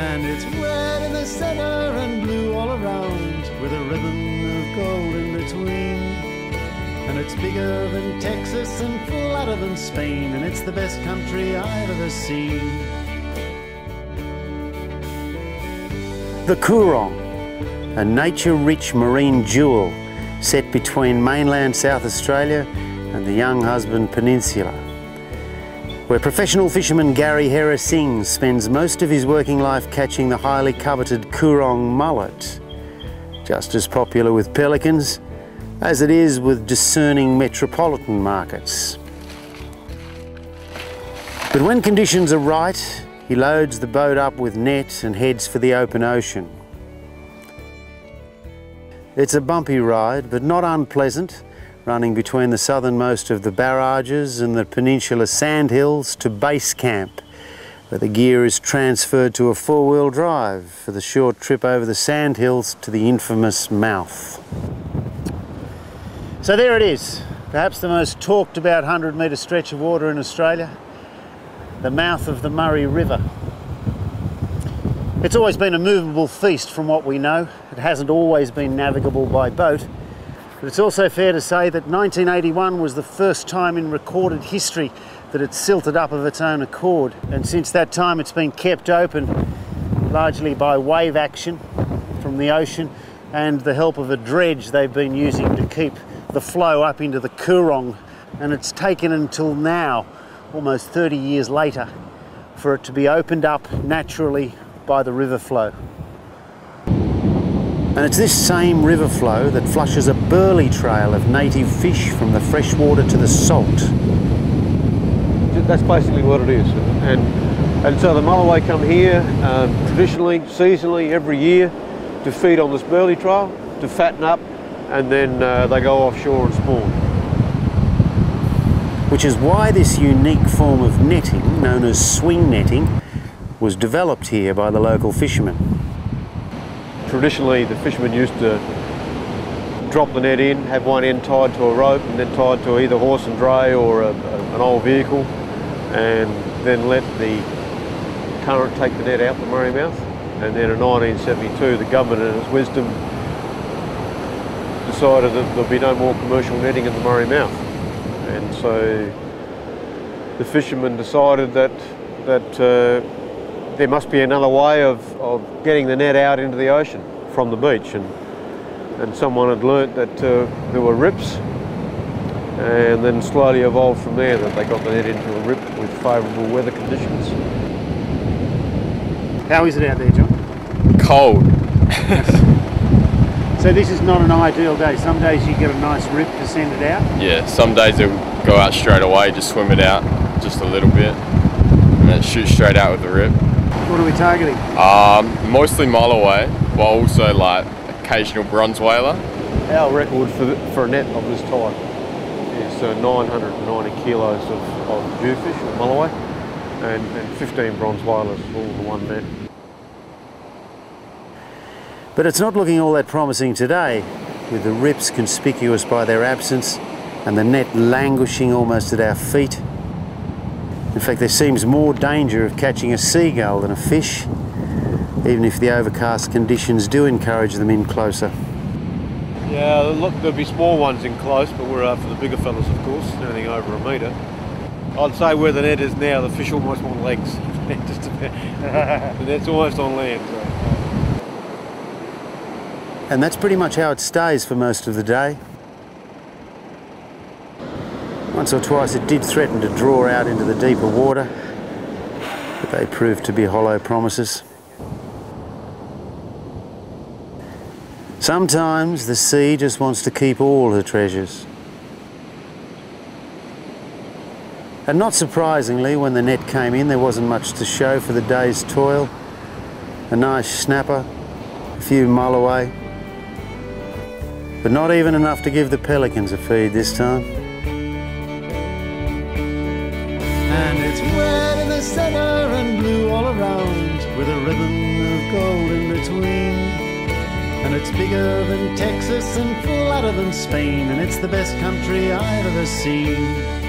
And it's red in the center and blue all around, with a ribbon of gold in between. And it's bigger than Texas and flatter than Spain, and it's the best country I've ever seen. The Coorong, a nature-rich marine jewel set between mainland South Australia and the Young Husband Peninsula, where professional fisherman Gary Hera-Singh spends most of his working life catching the highly coveted Coorong mullet, just as popular with pelicans as it is with discerning metropolitan markets. But when conditions are right, he loads the boat up with net and heads for the open ocean. It's a bumpy ride, but not unpleasant, running between the southernmost of the barrages and the peninsula sandhills to base camp, where the gear is transferred to a four-wheel drive for the short trip over the sandhills to the infamous mouth. So there it is, perhaps the most talked about 100-metre stretch of water in Australia, the mouth of the Murray River. It's always been a movable feast from what we know. It hasn't always been navigable by boat, but it's also fair to say that 1981 was the first time in recorded history that it silted up of its own accord. And since that time it's been kept open largely by wave action from the ocean and the help of a dredge they've been using to keep the flow up into the Coorong. And it's taken until now, almost 30 years later, for it to be opened up naturally by the river flow. And it's this same river flow that flushes a burley trail of native fish from the freshwater to the salt. That's basically what it is. And so the mulloway come here traditionally, seasonally, every year to feed on this burley trail, to fatten up, and then they go offshore and spawn. Which is why this unique form of netting, known as swing netting, was developed here by the local fishermen. Traditionally, the fishermen used to drop the net in, have one end tied to a rope and then tied to either horse and dray or an old vehicle, and then let the current take the net out the Murray mouth. And then in 1972, the government in its wisdom decided that there'll be no more commercial netting in the Murray mouth. And so the fishermen decided that there must be another way of getting the net out into the ocean from the beach, and someone had learnt that there were rips, and then slowly evolved from there that they got the net into a rip with favourable weather conditions. How is it out there, John? Cold. So this is not an ideal day. Some days you get a nice rip to send it out? Yeah, some days it'll go out straight away, just swim it out just a little bit, and then shoot straight out with the rip. What are we targeting? Mostly mulloway, but also like occasional bronze whaler. Our record for a net of this type is 990 kilos of jewfish or mulloway, and 15 bronze whalers all in one net. But it's not looking all that promising today, with the rips conspicuous by their absence and the net languishing almost at our feet. In fact, there seems more danger of catching a seagull than a fish, even if the overcast conditions do encourage them in closer. Yeah, look, there'll be small ones in close, but we're after the bigger fellas, of course, anything over a metre. I'd say where the net is now, the fish almost want legs. Just about. The net's almost on land. So. And that's pretty much how it stays for most of the day. Once or twice it did threaten to draw out into the deeper water, but they proved to be hollow promises. Sometimes the sea just wants to keep all her treasures. And not surprisingly, when the net came in, there wasn't much to show for the day's toil. A nice snapper, a few mulloway, but not even enough to give the pelicans a feed this time. And it's red in the center and blue all around, with a ribbon of gold in between. And it's bigger than Texas and flatter than Spain, and it's the best country I've ever seen.